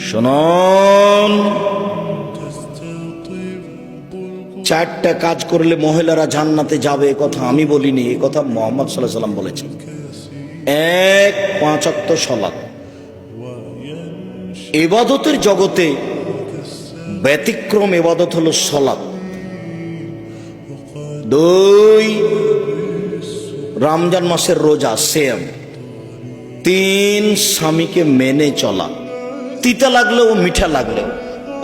শুনুন, চারটা কাজ করলে মহিলারা জান্নাতে যাবে, কথা আমি বলিনি, এই কথা মুহাম্মদ সাল্লাল্লাহু আলাইহি সাল্লাম বলেছেন। এক, 5 ওয়াক্ত সালাত। ইবাদতের জগতে ব্যতিক্রম ইবাদত হলো সালাত। 2, রমজান মাসের রোজা সিয়াম। 3, স্বামীকে মেনে চলা, তিতা লাগলেও মিঠা লাগলেও।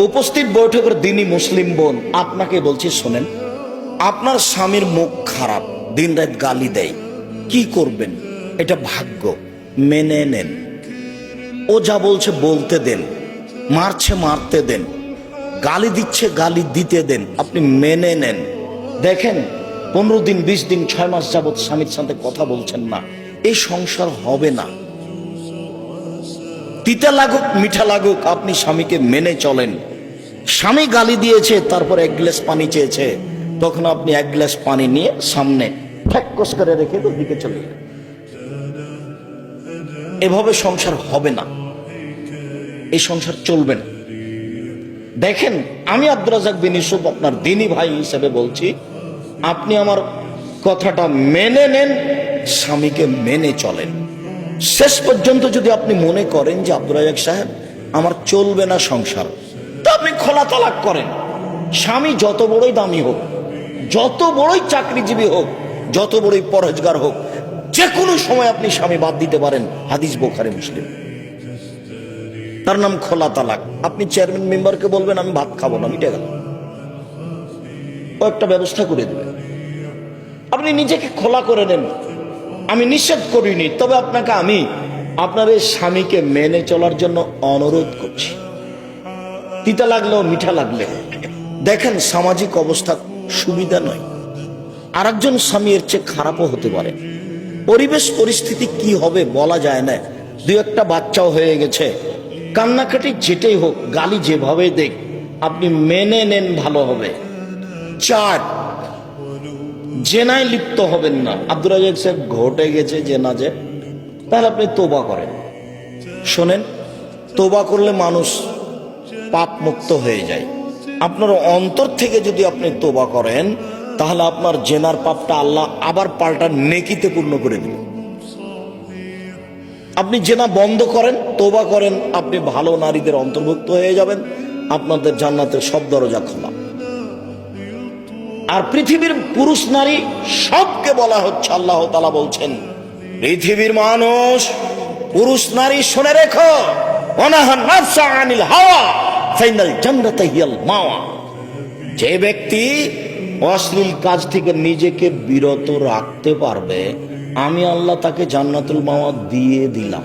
উপস্থিত বৈঠকের দিনই মুসলিম বোন, আপনাকে বলছি শোনেন, আপনার স্বামীর মুখ খারাপ, দিনরাত গালি দেয়, কি করবেন? এটা ভাগ্য, মেনে নেন। ও যা বলছে বলতে দেন, মারছে মারতে দেন, গালি দিচ্ছে গালি দিতে দেন, আপনি মেনে নেন। দেখেন 15 দিন 20 দিন 6 মাস যাবৎ স্বামীর সাথে কথা বলছেন না, এই সংসার হবে না। তিতা লাগুক মিঠা লাগুক, আপনি স্বামীকে মেনে চলেন। স্বামী গালি দিয়েছে, তারপর 1 গ্লাস পানি চেয়েছে, তখন আপনি 1 গ্লাস পানি নিয়ে সামনে ঠ্যাক্কস করে রেখে ওদিকে চলে গেলেন। এভাবে সংসার হবে না, এই সংসার চলবে না। দেখেন, আমি আব্দুর রাজ্জাক বিন ইউসুফ আপনার দ্বীনি ভাই হিসেবে বলছি, আপনি আমার কথাটা মেনে নেন, স্বামীকে মেনে চলেন। শেষ পর্যন্ত যদি আপনি মনে করেন যে আব্দুর রাজ্জাক সাহেব আমার চলবে না সংসার, তা আপনি খোলা তালাক করেন। স্বামী যত বড়ই দামি হোক, যত বড়ই চাকরিজীবী হোক, যত বড়ই পরহেজগার হোক, যে কোনো সময় আপনি স্বামী বাদ দিতে পারেন। হাদিস বুখারী মুসলিম, তার নাম খোলা তালাক। আপনি চেয়ারম্যান মেম্বারকে বলবেন আমি ভাত খাবো না, মিটে গেল, ও একটা ব্যবস্থা করে দেবে। আপনি নিজেকে খোলা করে নেন, আমি নিষেধ করিনি, তবে আপনাকে আমি আপনার এই স্বামীকে মেনে চলার জন্য অনুরোধ করছি, তিতা লাগলেও মিঠা লাগলেও। দেখেন, সামাজিক অবস্থা সুবিধা নয়, আরেকজন স্বামী এর চেয়ে খারাপও হতে পারে। পরিবেশ পরিস্থিতি কি হবে বলা যায় না, 2-1টা বাচ্চাও হয়ে গেছে, কান্নাকাটি যেটাই হোক, গালি যেভাবে দেখ, আপনি মেনে নেন, ভালো হবে। 4, জেনায় লিপ্ত হবেন না। আব্দুর রাজ্জাক সাহেব ঘটে গেছে জেনা, যে তাহলে আপনি তোবা করেন। শোনেন, তোবা করলে মানুষ পাপ মুক্ত হয়ে যায়। আপনার অন্তর থেকে যদি আপনি তোবা করেন, তাহলে আপনার জেনার পাপটা আল্লাহ আবার পাল্টা নেকিতে পূর্ণ করে দিবেন। আপনি জেনা বন্ধ করেন, তোবা করেন, আপনি ভালো নারীদের অন্তর্ভুক্ত হয়ে যাবেন, আপনাদের জান্নাতের সব দরজা খোলা। আর পৃথিবীর পুরুষ নারী সবকে বলা হচ্ছে, আল্লাহ তাআলা বলছেন, পৃথিবীর মানুষ পুরুষ নারী শুনে রেখো, ওয়ানাহান নাফসা আনিল হাওয়া ফাইনাল জান্নাতা হিয়াল মাওয়া। যে ব্যক্তি অশ্লীল কাজ থেকে নিজেকে বিরত রাখতে পারবে, আমি আল্লাহ তাকে জান্নাতুল মাওয়া দিয়ে দিলাম।